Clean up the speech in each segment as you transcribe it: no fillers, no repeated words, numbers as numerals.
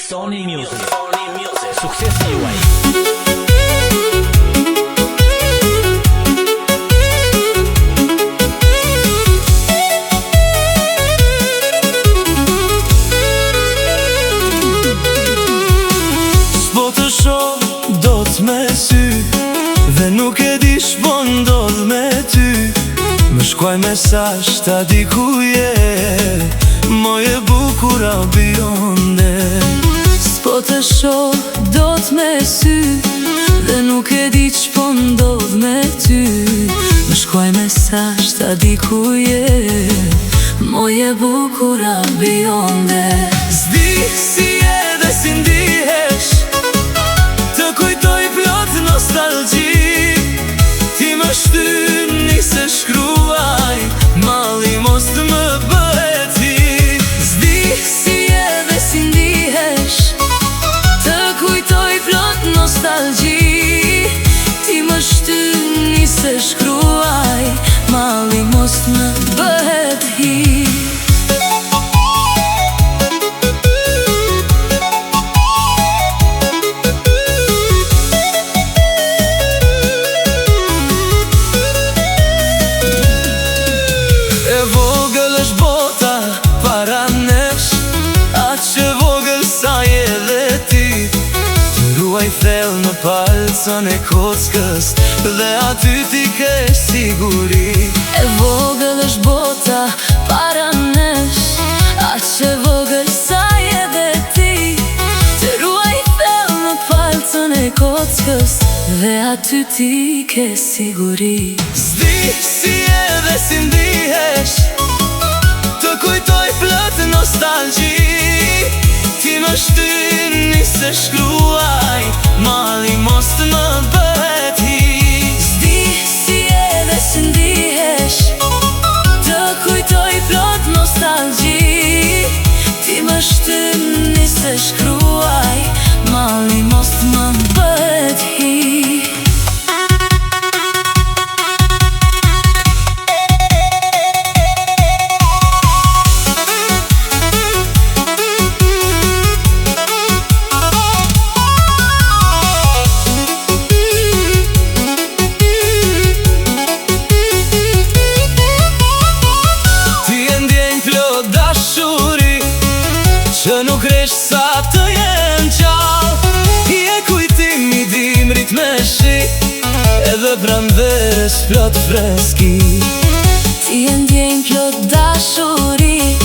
Sony Music. Suksesi juaj. S'po të shoh do t'me sy, dhe nuk e di shpo ndodh me ty. Më shkuaj mesazh ta di ku je, moje bukura bionde. S'po të shoh do t'me sy, dhe nuk e di ç'po ndodh me ty. Më shkuaj mesazh ta di ku je, moje bukura bionde. S'di si je dhe si ndihesh, të kujtoj plot nostalgji. Ti më shtyn nise shkruaj, malli mos të më bëhet hi. S'di si je dhe si ndihesh, të kujtoj plot nostalgji. Ti më shtyn nise shkruaj, malli mos të më bëhet hi. I thell në palcën e kockës, dhe aty ti ke siguri. E vogël është bota para nesh, aq e vogël sa je dhe ti. Të ruaj thell në palcën e kockës, dhe aty ti ke siguri. S'di si je dhe si ndihesh, të kujtoj plot nostalgji. Ti më shtyn nise shkruaj, malli mos të më bëhet hi. S'di si je dhe si ndihesh, të kujtoj plot nostalgji. Ti më shtyn nise shkruaj, malli mos të më bëhet hi. Që nuk resh sa të jem qall, je kujtim i dimrit me shi, edhe pranverës plot freski. Ti e ndjenj plot dashuri,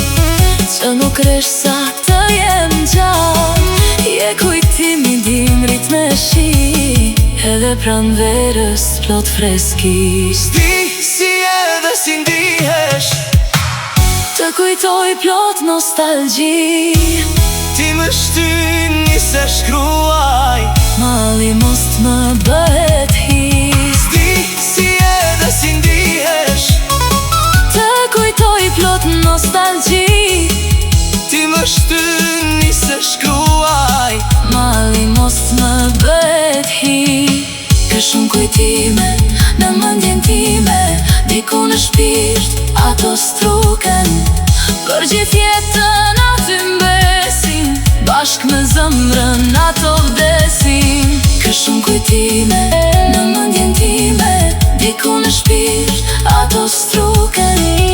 që nuk resh sa të jem gjall. Je kujtim i dimrit me shi, edhe pranverës plot freski. S'di si je dhe si ndihesh, të kujtoj plot nostalgji. Ti më shtyn nise shkruaj, malli mos të më bëhet hi. S'di si je dhe si ndihesh, të kujtoj plot nostalgji. Ti më shtyn nise shkruaj, malli mos të më bëhet hi. Ka shumë kujtime në mendjen time, diku në shpirt ato struken. Për gjithë jetën aty mbesin, bashk me zemrën ato vdesin. Ka shumë kujtime në mendjen time, diku në shpirt ato struken.